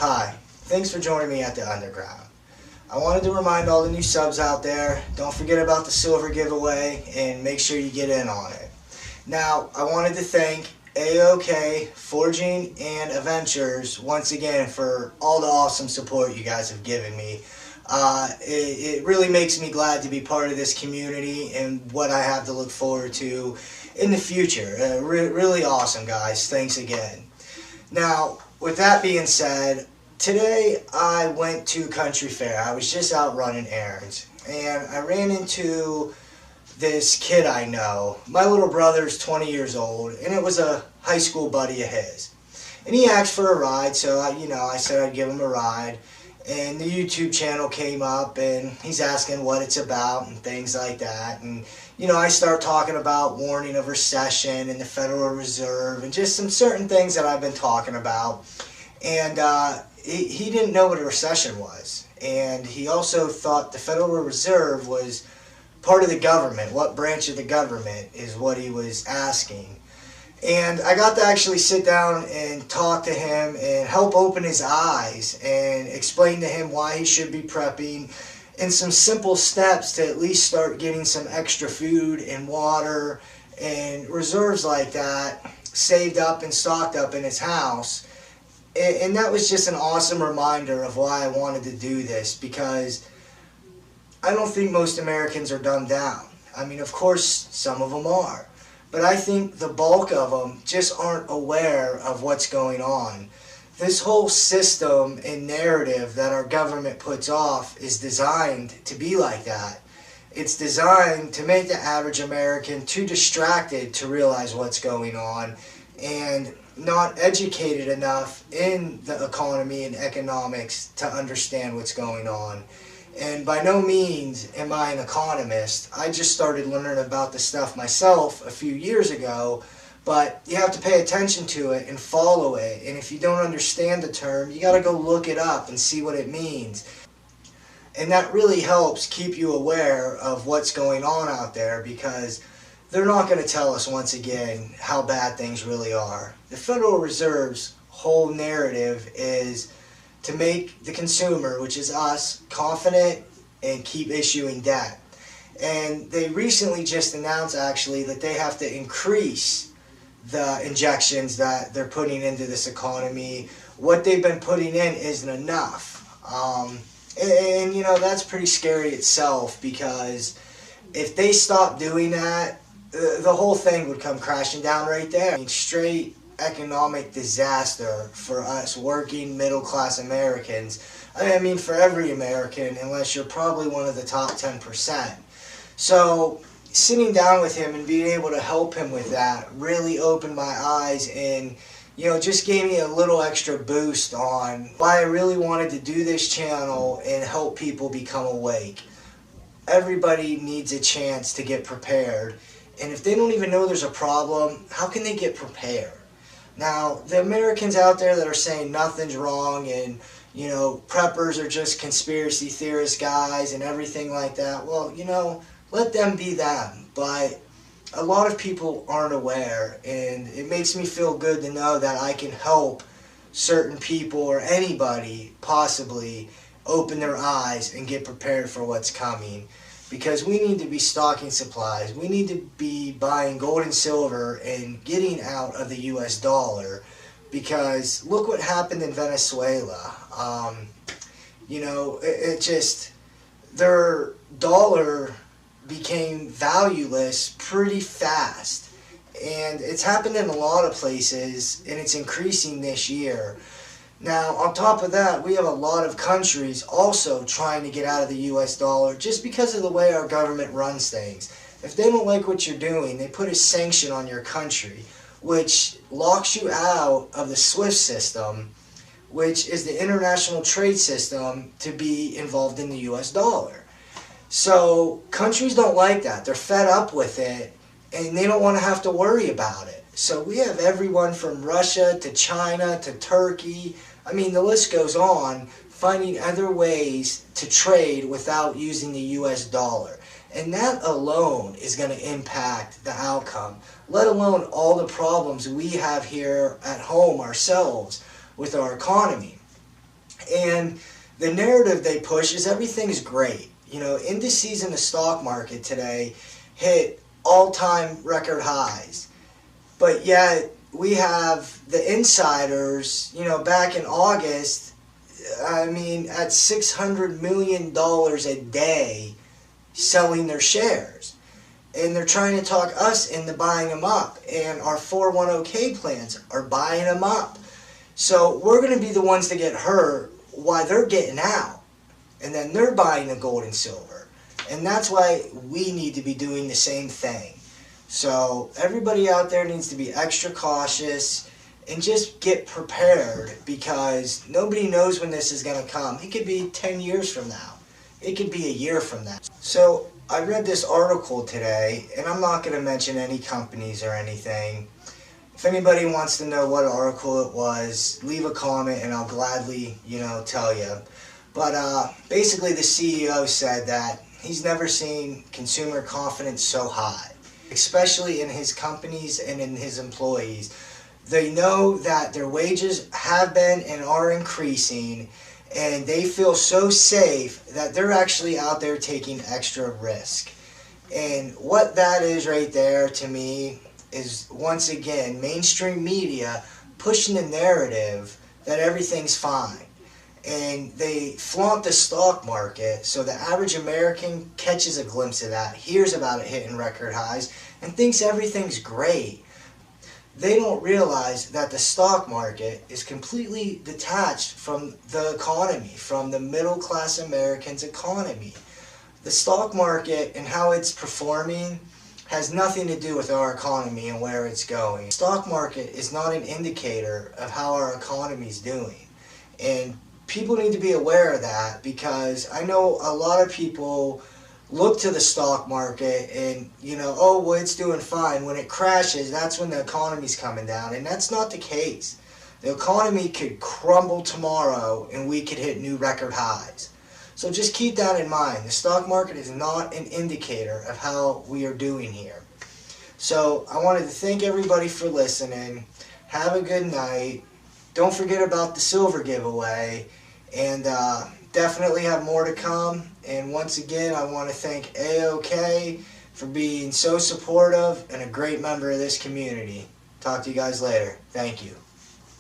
Hi, thanks for joining me at the Underground. I wanted to remind all the new subs out there, don't forget about the silver giveaway and make sure you get in on it. Now, I wanted to thank AOK, Forging, and Adventures once again for all the awesome support you guys have given me. It really makes me glad to be part of this community and what I have to look forward to in the future. Really awesome, guys. Thanks again. Now, with that being said, today I went to Country Fair. I was just out running errands, and I ran into this kid I know. My little brother's 20 years old, and it was a high school buddy of his. And he asked for a ride, so I said I'd give him a ride. And the YouTube channel came up, and he's asking what it's about and things like that. And I start talking about warning of recession and the Federal Reserve and just some certain things that I've been talking about. And he didn't know what a recession was. And he also thought the Federal Reserve was part of the government. What branch of the government is what he was asking. And I got to actually sit down and talk to him and help open his eyes and explain to him why he should be prepping and some simple steps to at least start getting some extra food and water and reserves like that saved up and stocked up in his house. And that was just an awesome reminder of why I wanted to do this, because I don't think most Americans are dumbed down. I mean, of course, some of them are. But I think the bulk of them just aren't aware of what's going on. This whole system and narrative that our government puts off is designed to be like that. It's designed to make the average American too distracted to realize what's going on and not educated enough in the economy and economics to understand what's going on. And by no means am I an economist. I just started learning about this stuff myself a few years ago, but you have to pay attention to it and follow it. And if you don't understand the term, you got to go look it up and see what it means. And that really helps keep you aware of what's going on out there, because they're not going to tell us once again how bad things really are. The Federal Reserve's whole narrative is to make the consumer, which is us, confident and keep issuing debt. And they recently just announced actually that they have to increase the injections that they're putting into this economy. What they've been putting in isn't enough. And that's pretty scary itself, because if they stop doing that, the whole thing would come crashing down right there. I mean, straight economic disaster for us working middle-class Americans. I mean, for every American, unless you're probably one of the top 10%. So sitting down with him and being able to help him with that really opened my eyes and just gave me a little extra boost on why I really wanted to do this channel and help people become awake. Everybody needs a chance to get prepared, and if they don't even know there's a problem, how can they get prepared? Now, the Americans out there that are saying nothing's wrong and, preppers are just conspiracy theorist guys and everything like that, well, let them be them. But a lot of people aren't aware, and it makes me feel good to know that I can help certain people or anybody possibly open their eyes and get prepared for what's coming. Because we need to be stocking supplies. We need to be buying gold and silver and getting out of the US dollar. Because look what happened in Venezuela. Their dollar became valueless pretty fast. And it's happened in a lot of places, and it's increasing this year. Now, on top of that, we have a lot of countries also trying to get out of the US dollar just because of the way our government runs things. If they don't like what you're doing, they put a sanction on your country, which locks you out of the SWIFT system, which is the international trade system to be involved in the US dollar. So countries don't like that. They're fed up with it, and they don't want to have to worry about it. So we have everyone from Russia to China to Turkey. I mean, the list goes on, finding other ways to trade without using the US dollar. And that alone is going to impact the outcome, let alone all the problems we have here at home ourselves with our economy. And the narrative they push is everything's great. You know, indices in the stock market today hit all-time record highs. But yet we have the insiders, you know, back in August, I mean, at $600 million a day selling their shares. And they're trying to talk us into buying them up. And our 401k plans are buying them up. So we're going to be the ones to get hurt while they're getting out. And then they're buying the gold and silver. And that's why we need to be doing the same thing. So everybody out there needs to be extra cautious and just get prepared, because nobody knows when this is going to come. It could be 10 years from now. It could be a year from now. So I read this article today, and I'm not going to mention any companies or anything. If anybody wants to know what article it was, leave a comment and I'll gladly, tell you. But basically the CEO said that he's never seen consumer confidence so high, especially in his companies and in his employees. They know that their wages have been and are increasing, and they feel so safe that they're actually out there taking extra risk. And what that is right there to me is, once again, mainstream media pushing the narrative that everything's fine. And they flaunt the stock market so the average American catches a glimpse of that, hears about it hitting record highs, and thinks everything's great. They don't realize that the stock market is completely detached from the economy, from the middle class American's economy. The stock market and how it's performing has nothing to do with our economy and where it's going. The stock market is not an indicator of how our economy is doing. And people need to be aware of that, because I know a lot of people look to the stock market and, oh, well, it's doing fine. When it crashes, that's when the economy's coming down. And that's not the case. The economy could crumble tomorrow and we could hit new record highs. So just keep that in mind. The stock market is not an indicator of how we are doing here. So I wanted to thank everybody for listening. Have a good night. Don't forget about the silver giveaway. And definitely have more to come. And once again, I want to thank AOK for being so supportive and a great member of this community. Talk to you guys later. Thank you.